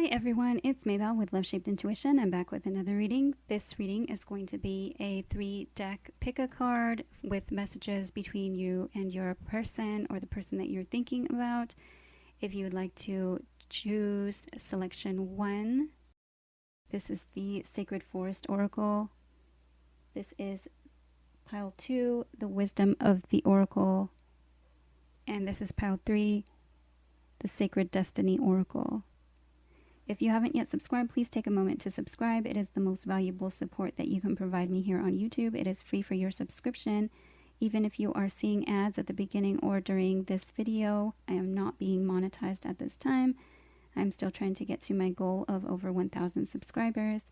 Hi everyone, it's Maybelle with Love Shaped Intuition. I'm back with another reading. This reading is going to be a 3-deck pick a card with messages between you and your person or the person that you're thinking about. If you would like to choose selection 1, this is the Sacred Forest Oracle. This is pile 2, the Wisdom of the Oracle. And this is pile 3, the Sacred Destiny Oracle. If you haven't yet subscribed, please take a moment to subscribe. It is the most valuable support that you can provide me here on YouTube. It is free for your subscription. Even if you are seeing ads at the beginning or during this video, I am not being monetized at this time. I'm still trying to get to my goal of over 1,000 subscribers.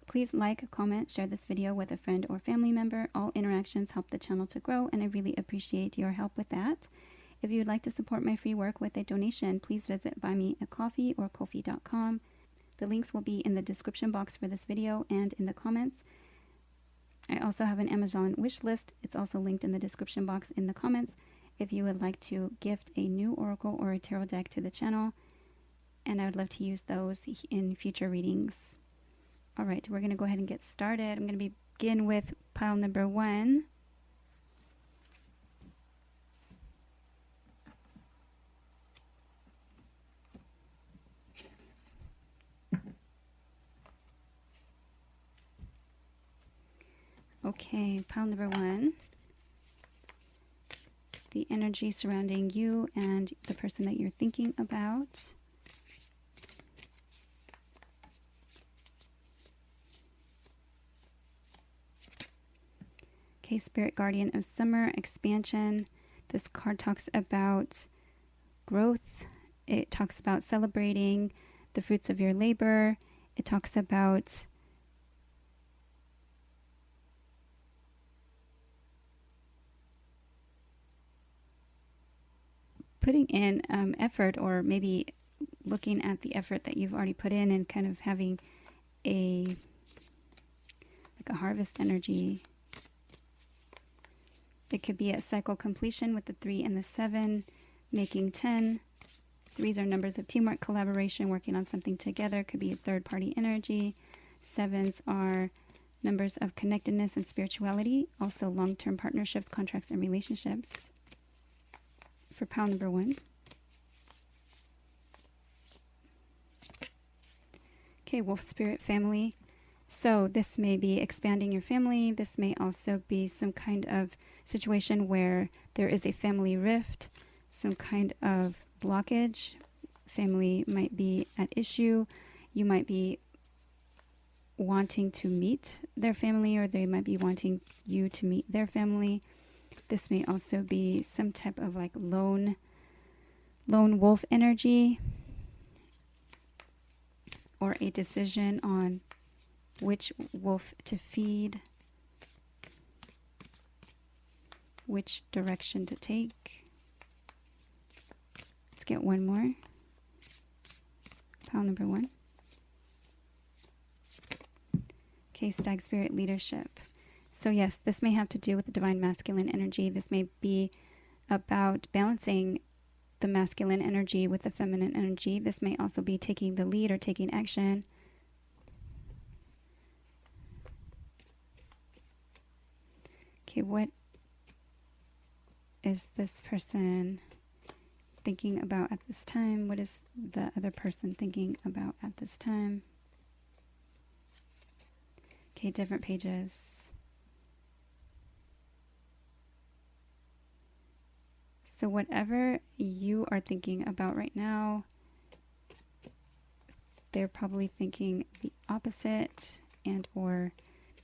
Please like, comment, share this video with a friend or family member. All interactions help the channel to grow, and I really appreciate your help with that. If you would like to support my free work with a donation, please visit Buy Me a Coffee or Ko-fi.com. The links will be in the description box for this video and in the comments. I also have an Amazon wish list. It's also linked in the description box in the comments if you would like to gift a new oracle or a tarot deck to the channel. And I would love to use those in future readings. All right, we're going to go ahead and get started. I'm going to begin with pile number 1. Okay, pile number 1. The energy surrounding you and the person that you're thinking about. Okay, Spirit Guardian of Summer, expansion. This card talks about growth. It talks about celebrating the fruits of your labor. It talks about putting in effort, or maybe looking at the effort that you've already put in and kind of having a harvest energy. It could be a cycle completion with the 3 and the 7, making 10. 3s are numbers of teamwork, collaboration, working on something together. Could be a third-party energy. 7s are numbers of connectedness and spirituality, also long-term partnerships, contracts, and relationships. For pile number 1. Okay, Wolf Spirit Family. So this may be expanding your family. This may also be some kind of situation where there is a family rift, some kind of blockage. Family might be at issue. You might be wanting to meet their family, or they might be wanting you to meet their family. This may also be some type of like lone wolf energy, or a decision on which wolf to feed, which direction to take. Let's get one more. Pile number 1. Okay, Stag Spirit Leadership. So yes, this may have to do with the divine masculine energy. This may be about balancing the masculine energy with the feminine energy. This may also be taking the lead or taking action. Okay, what is this person thinking about at this time? What is the other person thinking about at this time? Okay, different pages. So whatever you are thinking about right now, they're probably thinking the opposite, and or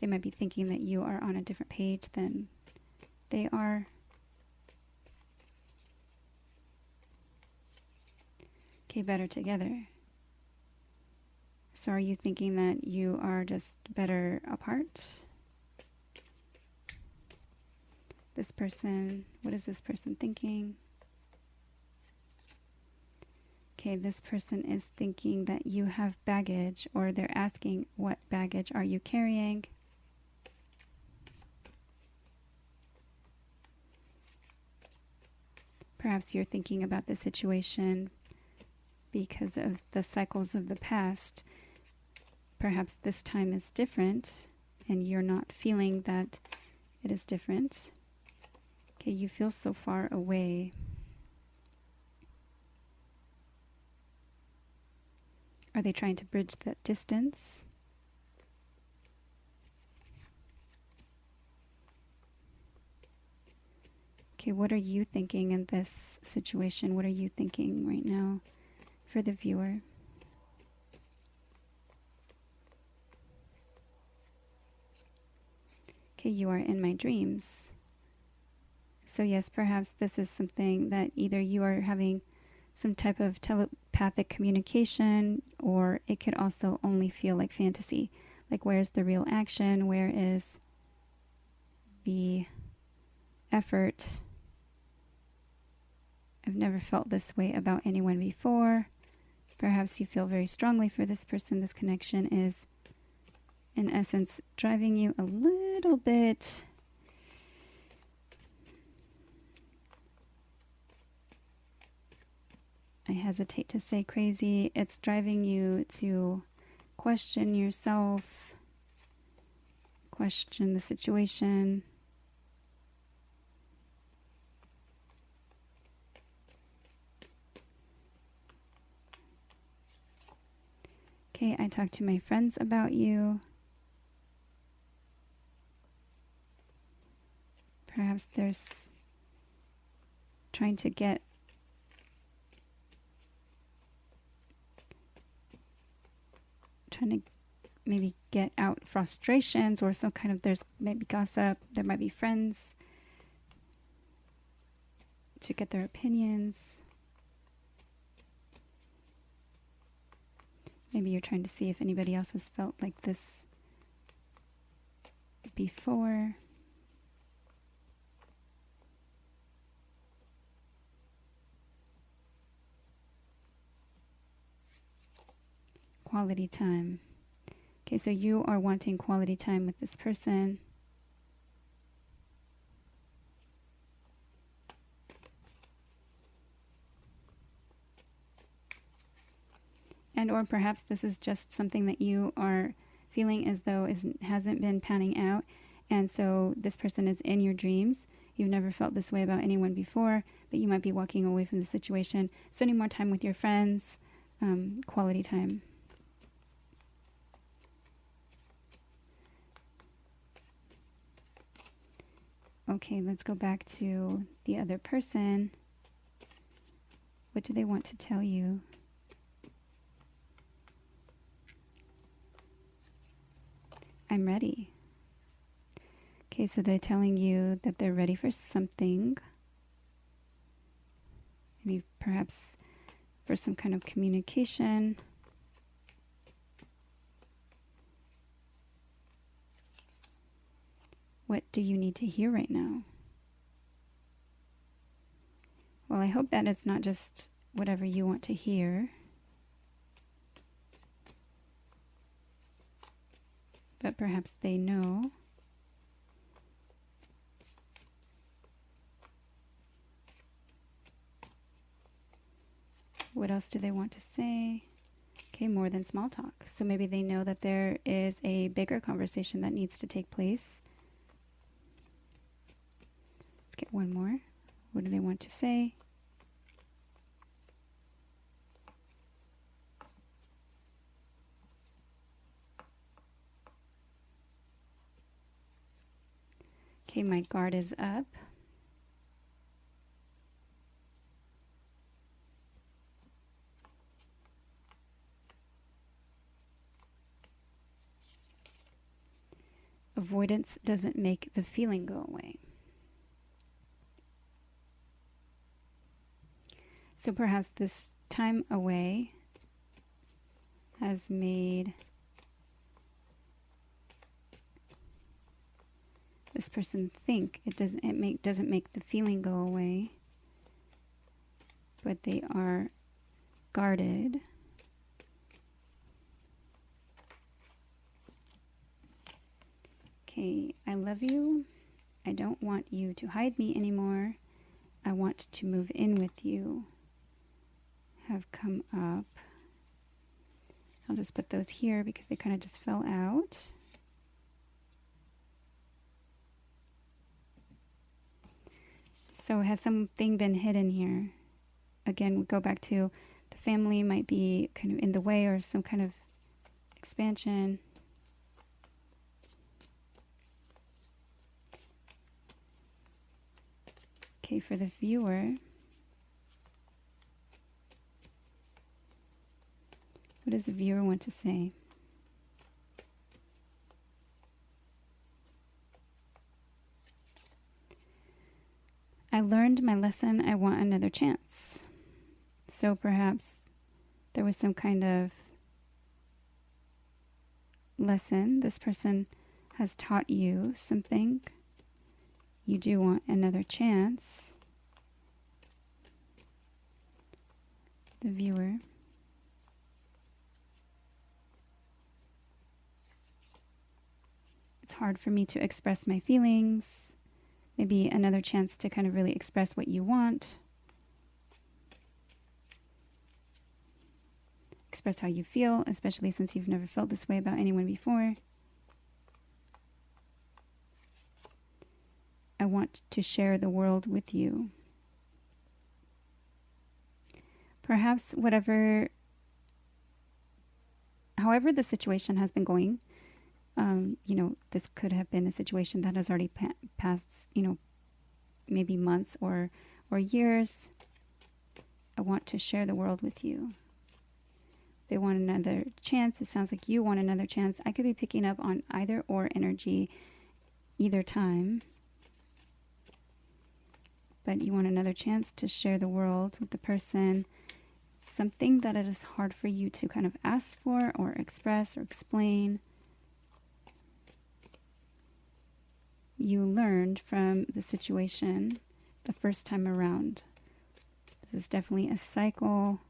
they might be thinking that you are on a different page than they are. Okay, better together. So are you thinking that you are just better apart? This person, what is this person thinking? Okay, this person is thinking that you have baggage, or they're asking, what baggage are you carrying? Perhaps you're thinking about the situation because of the cycles of the past. Perhaps this time is different and you're not feeling that it is different. Okay, you feel so far away. Are they trying to bridge that distance? Okay, what are you thinking in this situation? What are you thinking right now for the viewer? Okay, you are in my dreams. So yes, perhaps this is something that either you are having some type of telepathic communication, or it could also only feel like fantasy. Like, where's the real action? Where is the effort? I've never felt this way about anyone before. Perhaps you feel very strongly for this person. This connection is, in essence, driving you a little bit I hesitate to say crazy. It's driving you to question yourself, question the situation. Okay, I talked to my friends about you. Perhaps there's trying to maybe get out frustrations, or some kind of, there's maybe gossip, there might be friends to get their opinions. Maybe you're trying to see if anybody else has felt like this before. Quality time. Okay, so you are wanting quality time with this person. And or perhaps this is just something that you are feeling as though hasn't been panning out. And so this person is in your dreams. You've never felt this way about anyone before, but you might be walking away from the situation, spending more time with your friends, quality time. Okay, let's go back to the other person. What do they want to tell you? I'm ready. Okay, so they're telling you that they're ready for something. Maybe perhaps for some kind of communication. What do you need to hear right now? Well, I hope that it's not just whatever you want to hear, but perhaps they know. What else do they want to say? Okay, more than small talk. So maybe they know that there is a bigger conversation that needs to take place. Let's get one more. What do they want to say? Okay, my guard is up. Avoidance doesn't make the feeling go away. So perhaps this time away has made this person think it doesn't make the feeling go away, but they are guarded. Okay, I love you. I don't want you to hide me anymore. I want to move in with you. have come up. I'll just put those here because they kind of just fell out. So has something been hidden here? Again, we go back to the family might be kind of in the way, or some kind of expansion. Okay, for the viewer, what does the viewer want to say? I learned my lesson. I want another chance. So perhaps there was some kind of lesson. This person has taught you something. You do want another chance. The viewer. It's hard for me to express my feelings. Maybe another chance to kind of really express what you want. Express how you feel, especially since you've never felt this way about anyone before. I want to share the world with you. Perhaps however the situation has been going, this could have been a situation that has already passed, maybe months or years. I want to share the world with you. They want another chance. It sounds like you want another chance. I could be picking up on either or energy either time. But you want another chance to share the world with the person. Something that it is hard for you to kind of ask for or express or explain. You learned from the situation the first time around. This is definitely a cycle.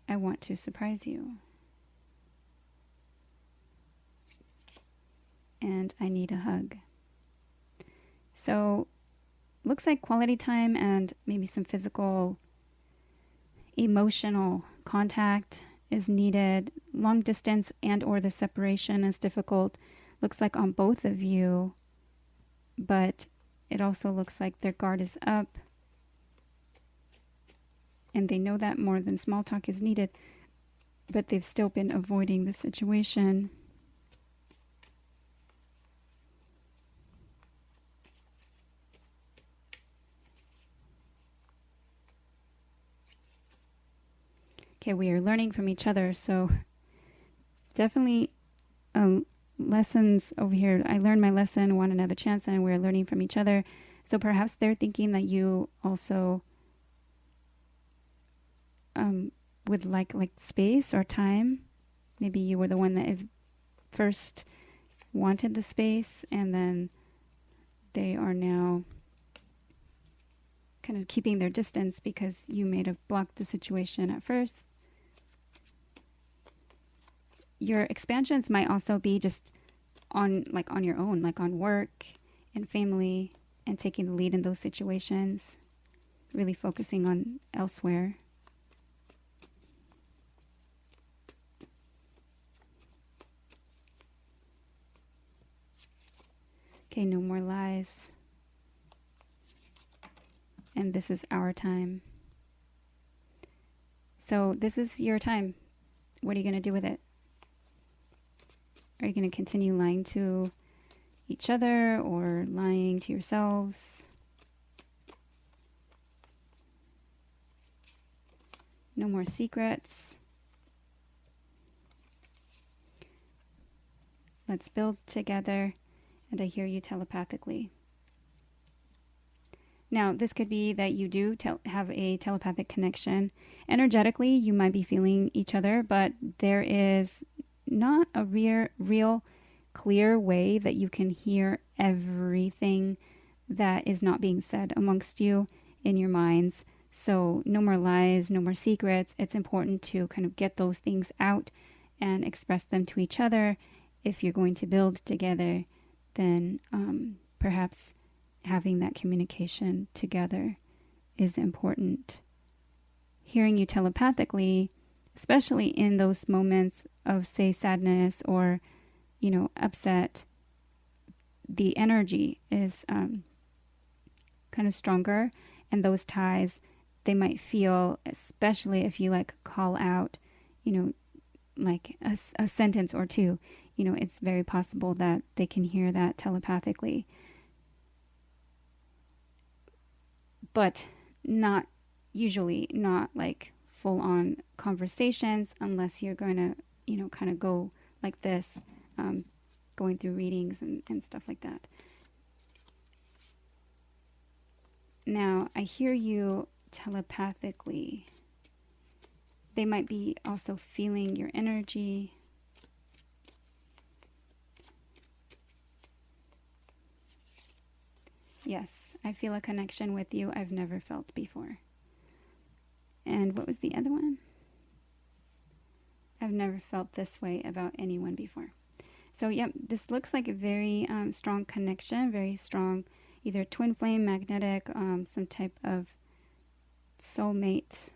I want to surprise you. And I need a hug. So, looks like quality time and maybe some physical, emotional contact is needed. Long distance and or the separation is difficult. Looks like on both of you, but it also looks like their guard is up. And they know that more than small talk is needed, but they've still been avoiding the situation. Okay, we are learning from each other, so definitely lessons over here. I learned my lesson, want another chance, and we're learning from each other. So perhaps they're thinking that you also would like space or time. Maybe you were the one that first wanted the space, and then they are now kind of keeping their distance because you may have blocked the situation at first. Your expansions might also be just on your own, like on work and family, and taking the lead in those situations, really focusing on elsewhere. Okay, no more lies. And this is our time. So this is your time. What are you going to do with it? Are you going to continue lying to each other or lying to yourselves? No more secrets. Let's build together, and I hear you telepathically. Now, this could be that you do have a telepathic connection. Energetically, you might be feeling each other, but there is not a real clear way that you can hear everything that is not being said amongst you in your minds. So no more lies, no more secrets. It's important to kind of get those things out and express them to each other. If you're going to build together, then perhaps having that communication together is important. Hearing you telepathically, especially in those moments of, say, sadness or, upset, the energy is kind of stronger, and those ties, they might feel, especially if you call out, like a sentence or two, it's very possible that they can hear that telepathically. But not usually, not like full on conversations, unless you're going to, kind of go like this, going through readings and stuff like that. Now, I hear you telepathically. They might be also feeling your energy. Yes, I feel a connection with you I've never felt before. And what was the other one? I've never felt this way about anyone before. So, yep, this looks like a very strong connection, very strong, either twin flame, magnetic, some type of soulmate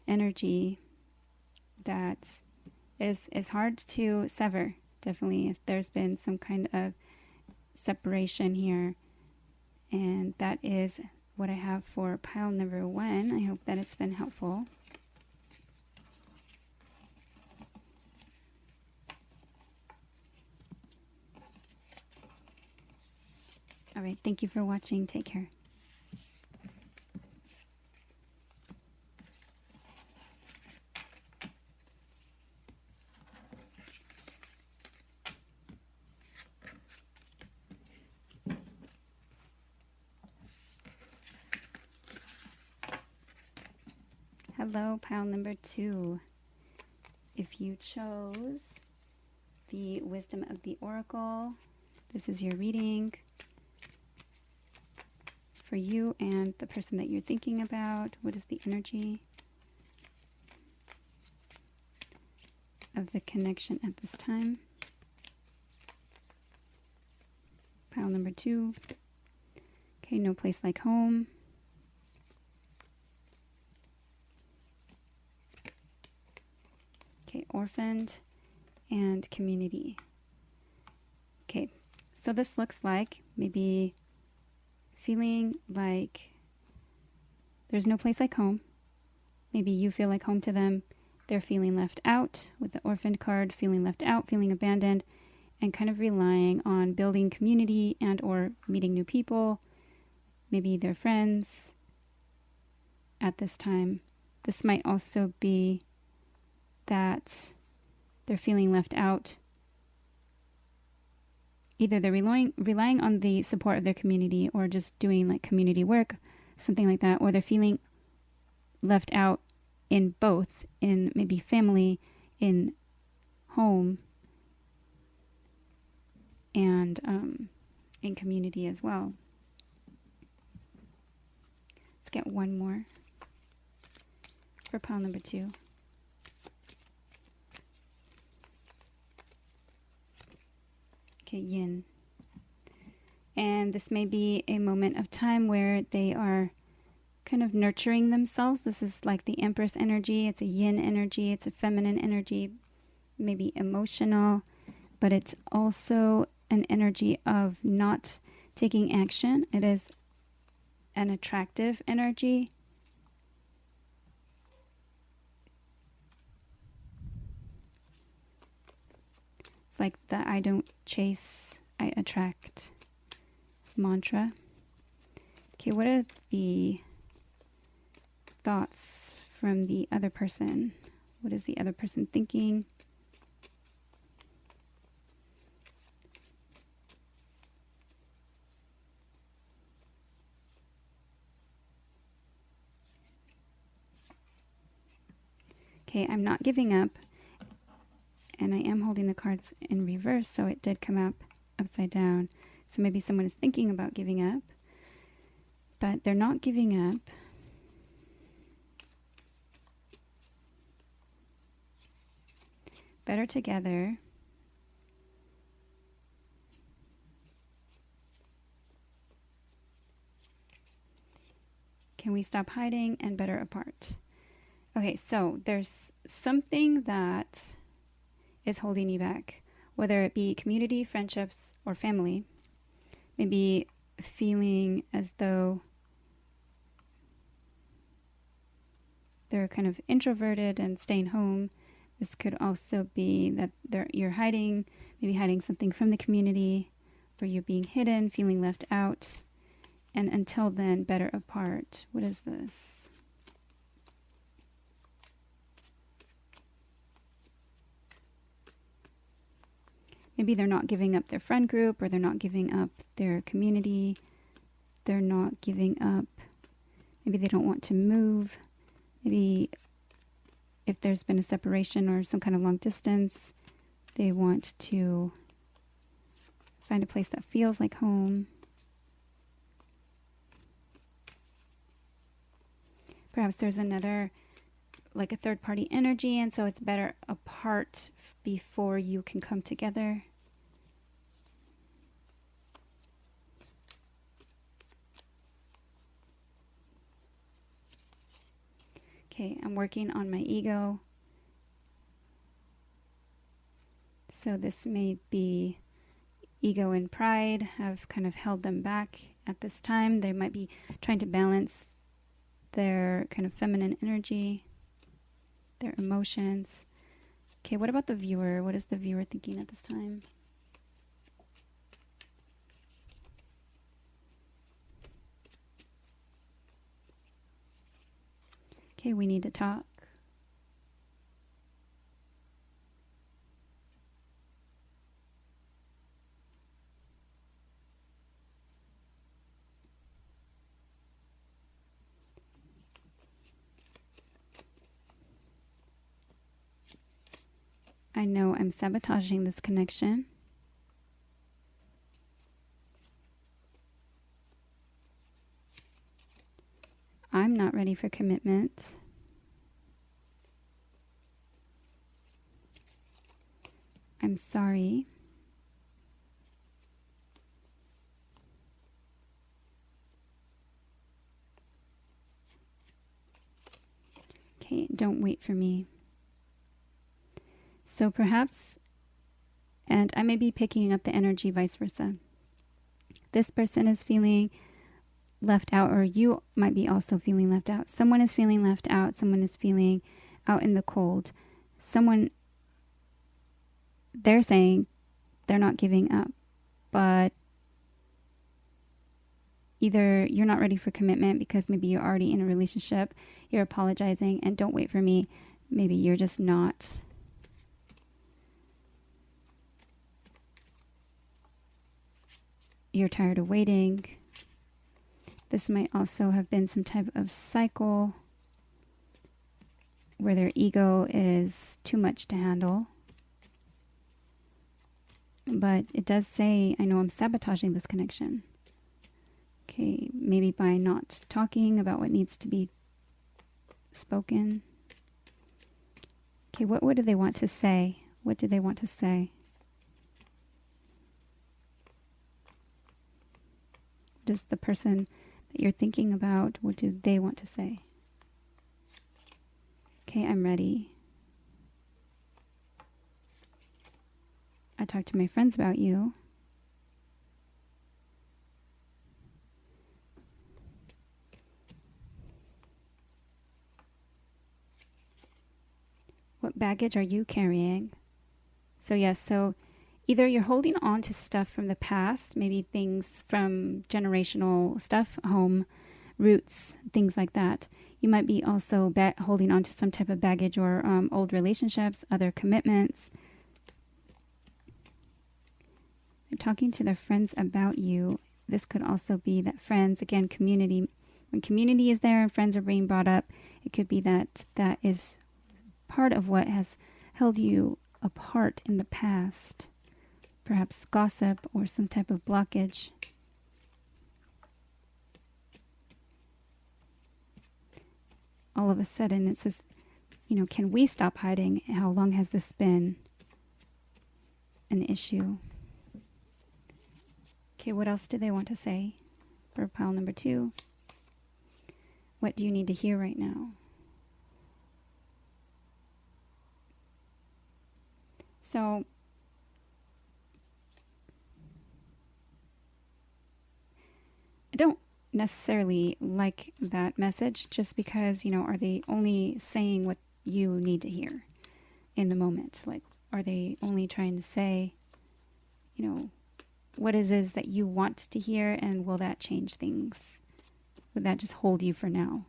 energy that is hard to sever. Definitely, if there's been some kind of separation here. And that is what I have for pile number 1. I hope that it's been helpful. All right, thank you for watching. Take care. Hello, pile number 2. If you chose the Wisdom of the Oracle, this is your reading for you and the person that you're thinking about. What is the energy of the connection at this time? Pile number 2. Okay, no place like home. Okay, orphaned and community. Okay, so this looks like maybe feeling like there's no place like home. Maybe you feel like home to them. They're feeling left out with the orphaned card, feeling left out, feeling abandoned, and kind of relying on building community and or meeting new people, maybe their friends at this time. This might also be that they're feeling left out. Either they're relying on the support of their community or just doing like community work, something like that, or they're feeling left out in both, in maybe family, in home, and in community as well. Let's get one more for pile number 2. Okay, yin. And this may be a moment of time where they are kind of nurturing themselves. This is like the Empress energy. It's a yin energy. It's a feminine energy, maybe emotional, but it's also an energy of not taking action. It is an attractive energy. It's like the I don't chase, I attract mantra. Okay, what are the thoughts from the other person? What is the other person thinking? Okay, I'm not giving up. And I am holding the cards in reverse, so it did come up upside down. So maybe someone is thinking about giving up, but they're not giving up. Better together. Can we stop hiding and better apart? Okay, so there's something that is holding you back, whether it be community, friendships, or family. Maybe feeling as though they're kind of introverted and staying home. This could also be that you're hiding, maybe hiding something from the community, or you're being hidden, feeling left out. And until then, better apart. What is this? Maybe they're not giving up their friend group, or they're not giving up their community. They're not giving up. Maybe they don't want to move. Maybe if there's been a separation or some kind of long distance, they want to find a place that feels like home. Perhaps there's another, like a third party energy, and so it's better apart before you can come together. Okay, I'm working on my ego. So this may be ego and pride have kind of held them back at this time. They might be trying to balance their kind of feminine energy, their emotions. Okay, what about the viewer? What is the viewer thinking at this time? Okay, we need to talk. I know I'm sabotaging this connection. I'm not ready for commitment. I'm sorry. Okay, don't wait for me. So perhaps, and I may be picking up the energy vice versa. This person is feeling left out, or you might be also feeling left out. Someone is feeling left out. Someone is feeling out in the cold. Someone, they're saying they're not giving up, but either you're not ready for commitment because maybe you're already in a relationship, you're apologizing, and don't wait for me. Maybe you're just not. You're tired of waiting. This might also have been some type of cycle where their ego is too much to handle. But it does say, I know I'm sabotaging this connection. Okay, maybe by not talking about what needs to be spoken. Okay, what do they want to say? What do they want to say? What is the person that you're thinking about? What do they want to say? Okay, I'm ready. I talked to my friends about you. What baggage are you carrying? So yes, so either you're holding on to stuff from the past, maybe things from generational stuff, home, roots, things like that. You might be also holding on to some type of baggage or old relationships, other commitments. They're talking to their friends about you. This could also be that friends, again, community. When community is there and friends are being brought up, it could be that that is part of what has held you apart in the past. Perhaps gossip or some type of blockage. All of a sudden it says, can we stop hiding? How long has this been an issue? Okay, what else do they want to say for pile number 2? What do you need to hear right now? So I don't necessarily like that message just because, are they only saying what you need to hear in the moment? Like, are they only trying to say, what it is that you want to hear, and will that change things? Would that just hold you for now?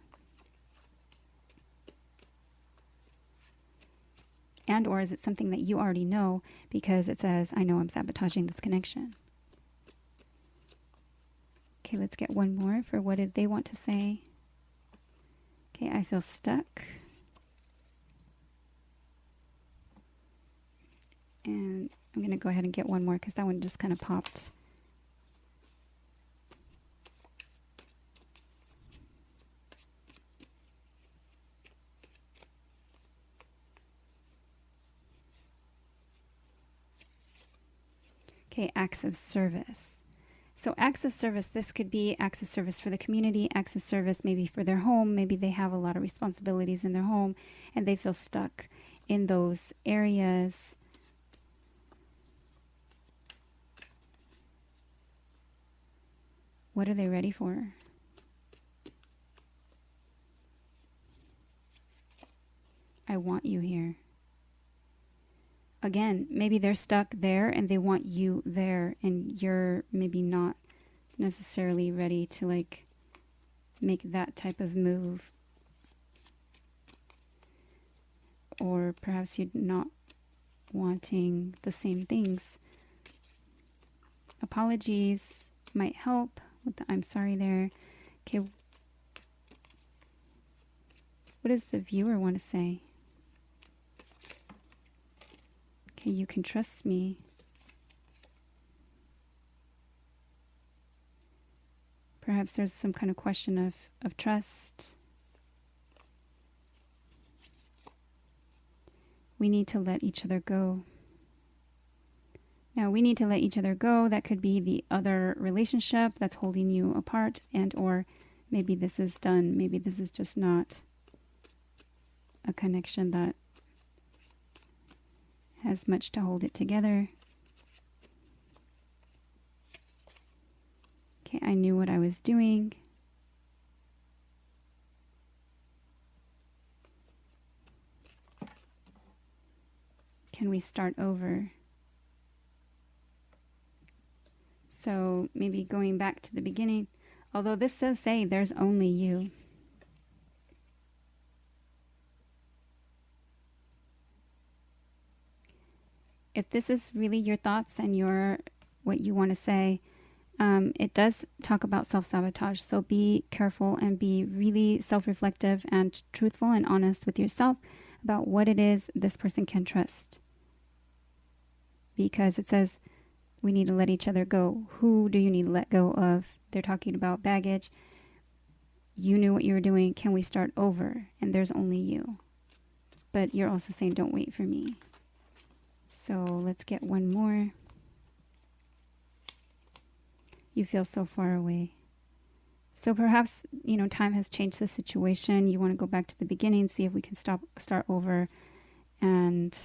And or is it something that you already know because it says, I know I'm sabotaging this connection? Okay, let's get one more for what did they want to say. Okay, I feel stuck. And I'm going to go ahead and get one more because that one just kind of popped. Okay, acts of service. So acts of service, this could be acts of service for the community, acts of service maybe for their home. Maybe they have a lot of responsibilities in their home and they feel stuck in those areas. What are they ready for? I want you here. Again, maybe they're stuck there and they want you there, and you're maybe not necessarily ready to make that type of move. Or perhaps you're not wanting the same things. Apologies might help with the I'm sorry there. Okay. What does the viewer want to say? Okay, you can trust me. Perhaps there's some kind of question of trust. We need to let each other go. Now, we need to let each other go. That could be the other relationship that's holding you apart, and or maybe this is done. Maybe this is just not a connection that has much to hold it together. Okay, I knew what I was doing. Can we start over? So maybe going back to the beginning, although this does say there's only you. If this is really your thoughts and what you want to say, it does talk about self-sabotage. So be careful and be really self-reflective and truthful and honest with yourself about what it is this person can trust. Because it says we need to let each other go. Who do you need to let go of? They're talking about baggage. You knew what you were doing. Can we start over? And there's only you. But you're also saying don't wait for me. So let's get one more. You feel so far away. So perhaps, time has changed the situation. You want to go back to the beginning, see if we can start over. And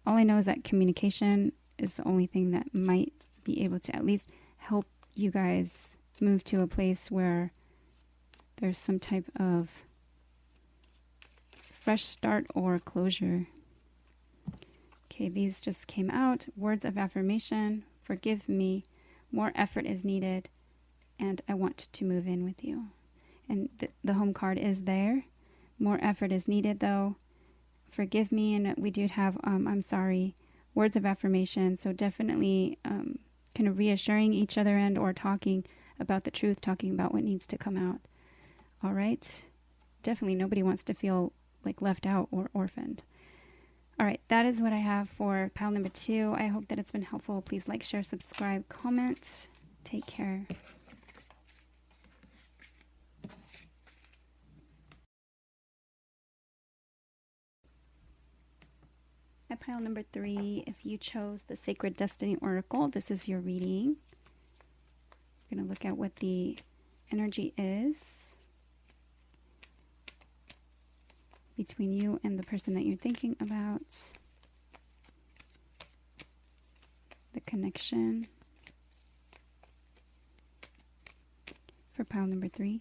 all I know is that communication is the only thing that might be able to at least help you guys move to a place where there's some type of fresh start or closure. Okay, these just came out. Words of affirmation. Forgive me. More effort is needed. And I want to move in with you. And the home card is there. More effort is needed, though. Forgive me. And we do have, I'm sorry. Words of affirmation. So definitely kind of reassuring each other and or talking about the truth, talking about what needs to come out. All right. Definitely nobody wants to feel like left out or orphaned. All right, that is what I have for pile number 2. I hope that it's been helpful. Please like, share, subscribe, comment. Take care. At pile number 3, if you chose the Sacred Destiny Oracle, this is your reading. We're going to look at what the energy is between you and the person that you're thinking about, the connection for pile number 3.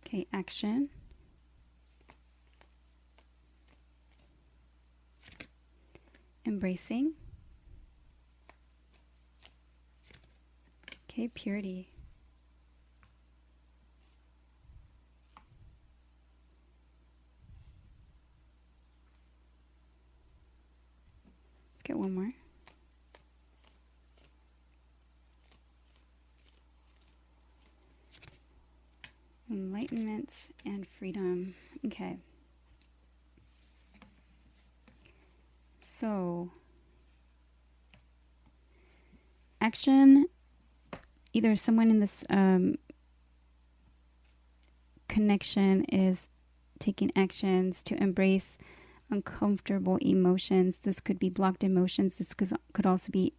Okay, action. Embracing. Okay, purity. Let's get one more. Enlightenment and freedom. Okay. So, action, either someone in this connection is taking actions to embrace uncomfortable emotions. This could be blocked emotions. This could also be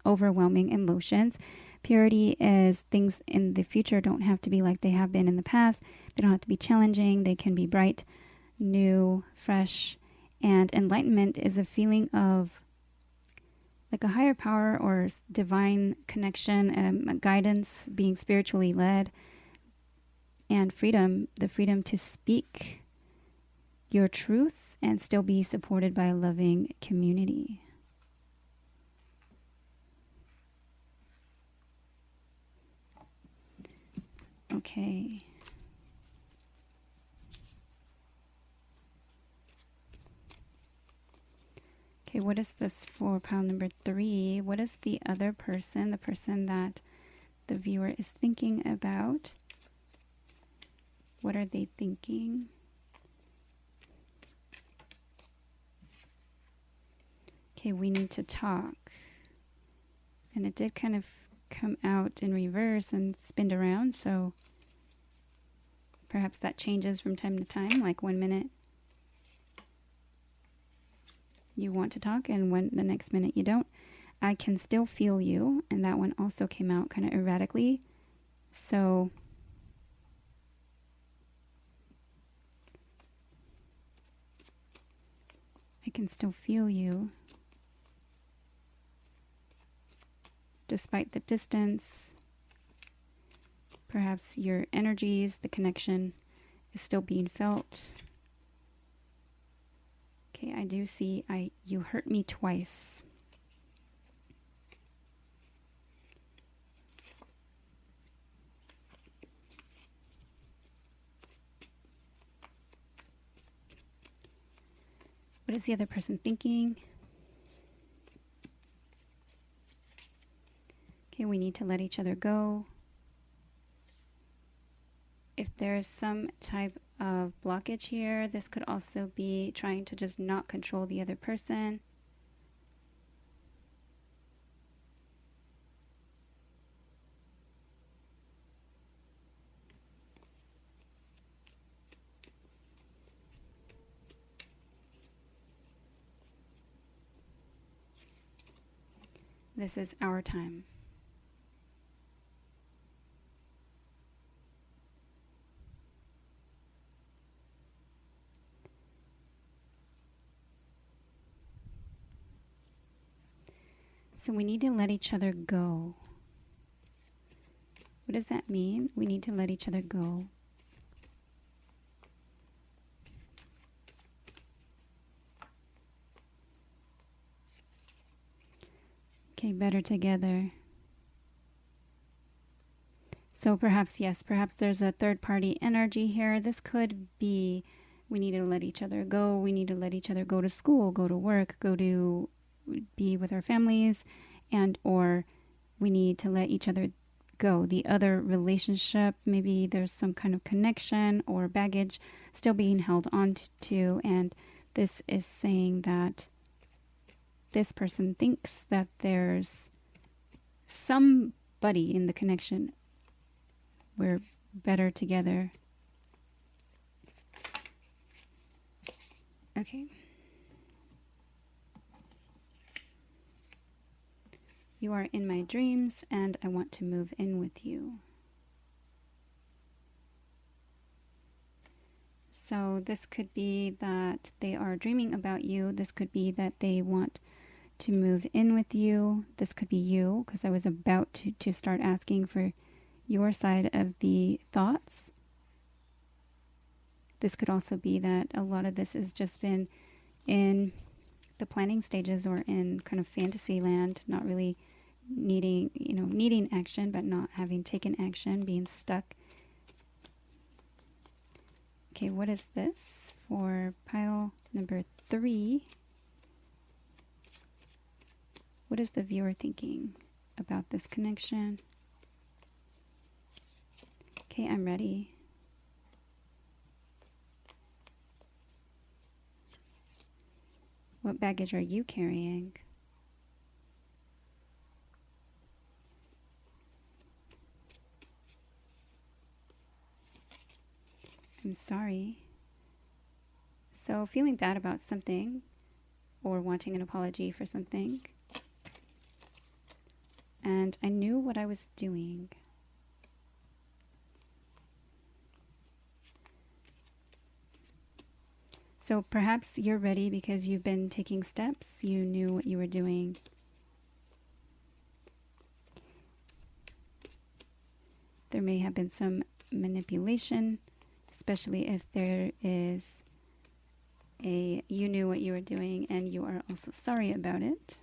overwhelming emotions. Purity is things in the future don't have to be like they have been in the past. They don't have to be challenging. They can be bright, new, fresh. And enlightenment is a feeling of like a higher power or divine connection, guidance, being spiritually led. And freedom, the freedom to speak your truth and still be supported by a loving community. Okay. Okay, what is this for pile number 3? What is the other person, the person that the viewer is thinking about? What are they thinking? Okay, we need to talk. And it did kind of come out in reverse and spin around, so perhaps that changes from time to time, like 1 minute you want to talk and when the next minute you don't. I can still feel you, and that one also came out kind of erratically. So I can still feel you despite the distance. Perhaps your energies, the connection is still being felt. Okay, I do see you hurt me twice. What is the other person thinking? Okay, we need to let each other go. If there is some type of blockage here, this could also be trying to just not control the other person. This is our time. So we need to let each other go. What does that mean? We need to let each other go. Okay, better together. So perhaps, yes, perhaps there's a third-party energy here. This could be we need to let each other go. We need to let each other go to school, go to work, go to be with our families, and or we need to let each other go. The other relationship, maybe there's some kind of connection or baggage still being held on to, and this is saying that this person thinks that there's somebody in the connection. We're better together. Okay. You are in my dreams and I want to move in with you. So this could be that they are dreaming about you. This could be that they want to move in with you. This could be you, because I was about to start asking for your side of the thoughts. This could also be that a lot of this has just been in the planning stages or in kind of fantasy land, not really needing action, but not having taken action, being stuck. Okay, what is this for pile number 3? What is the viewer thinking about this connection? Okay, I'm ready. What baggage are you carrying? I'm sorry. So feeling bad about something or wanting an apology for something. And I knew what I was doing. So perhaps you're ready because you've been taking steps. You knew what you were doing. There may have been some manipulation, especially if there is you knew what you were doing and you are also sorry about it.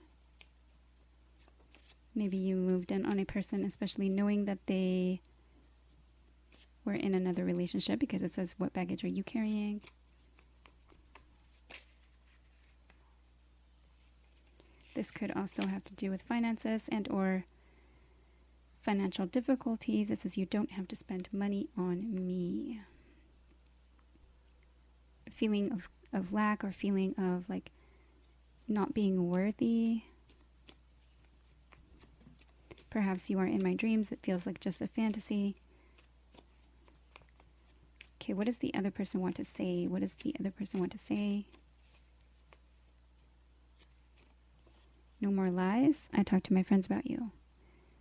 Maybe you moved in on a person, especially knowing that they were in another relationship, because it says, what baggage are you carrying? This could also have to do with finances and or financial difficulties. It says you don't have to spend money on me. A feeling of lack or feeling of like not being worthy. Perhaps you are in my dreams. It feels like just a fantasy. Okay, what does the other person want to say? What does the other person want to say? No more lies. I talked to my friends about you.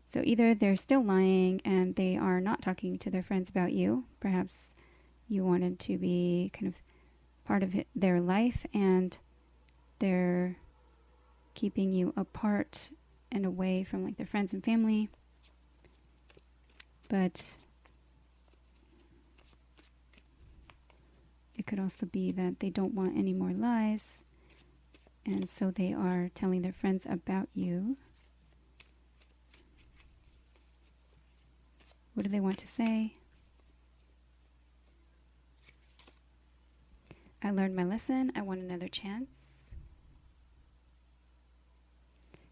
So either they're still lying and they are not talking to their friends about you. Perhaps you wanted to be kind of part of their life and they're keeping you apart and away from like their friends and family. But it could also be that they don't want any more lies. And so they are telling their friends about you. What do they want to say? I learned my lesson. I want another chance.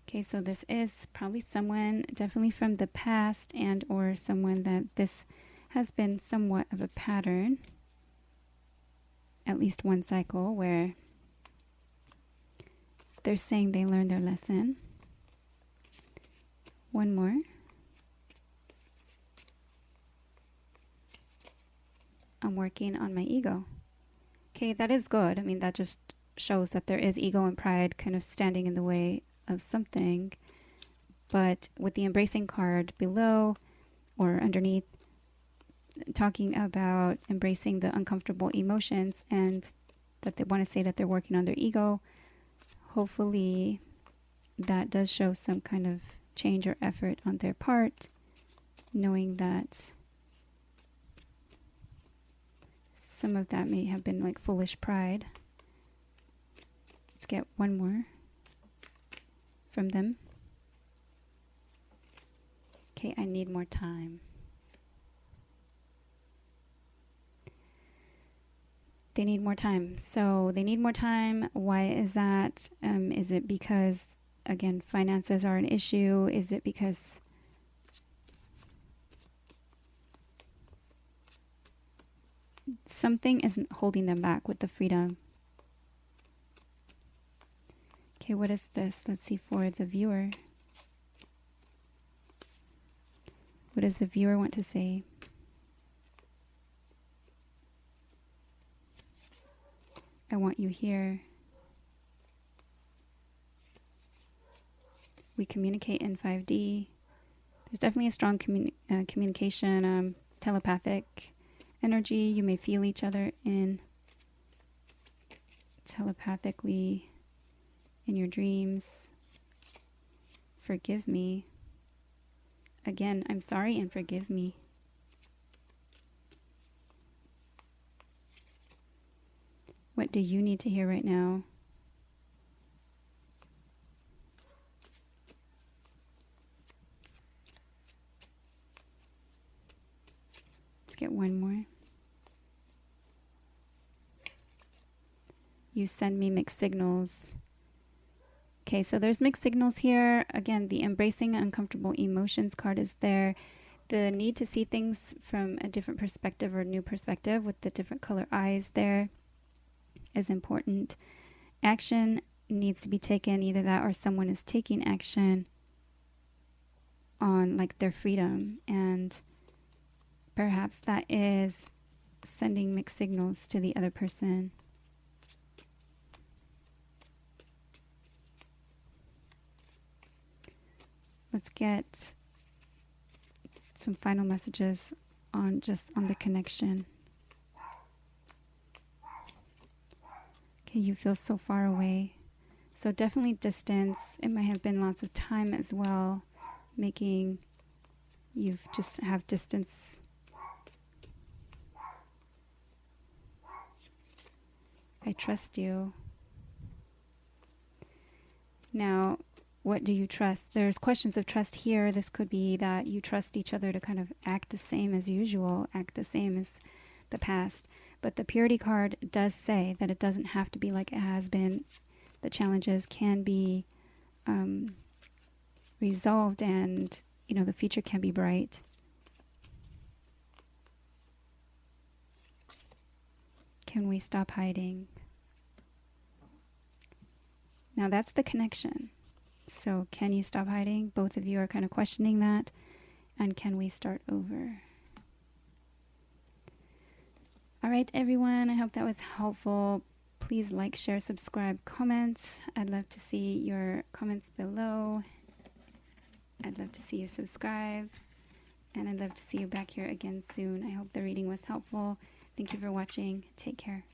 Okay, so this is probably someone definitely from the past and or someone that this has been somewhat of a pattern. At least one cycle where they're saying they learned their lesson. One more. I'm working on my ego. Okay, that is good. I mean, that just shows that there is ego and pride kind of standing in the way of something. But with the embracing card below or underneath, talking about embracing the uncomfortable emotions and that they want to say that they're working on their ego, hopefully that does show some kind of change or effort on their part, knowing that some of that may have been like foolish pride. Let's get one more from them. Okay, I need more time. They need more time. So they need more time. Why is that? Is it because, again, finances are an issue? Is it because something isn't holding them back with the freedom? Okay, what is this? Let's see for the viewer. What does the viewer want to say? I want you here. We communicate in 5D. There's definitely a strong communication, telepathic energy. You may feel each other in telepathically in your dreams. Forgive me. Again, I'm sorry and forgive me. What do you need to hear right now? Let's get one more. You send me mixed signals. Okay, so there's mixed signals here. Again, the embracing uncomfortable emotions card is there. The need to see things from a different perspective or new perspective with the different color eyes there is important. Action needs to be taken, either that or someone is taking action on like their freedom, and perhaps that is sending mixed signals to the other person. Let's get some final messages on the connection. Okay, you feel so far away. So definitely distance. It might have been lots of time as well, making you just have distance. I trust you. Now, what do you trust? There's questions of trust here. This could be that you trust each other to kind of act the same as usual, act the same as the past. But the purity card does say that it doesn't have to be like it has been. The challenges can be resolved, and the future can be bright. Can we stop hiding? Now that's the connection. So can you stop hiding? Both of you are kind of questioning that. And can we start over? All right, everyone. I hope that was helpful. Please like, share, subscribe, comment. I'd love to see your comments below. I'd love to see you subscribe. And I'd love to see you back here again soon. I hope the reading was helpful. Thank you for watching. Take care.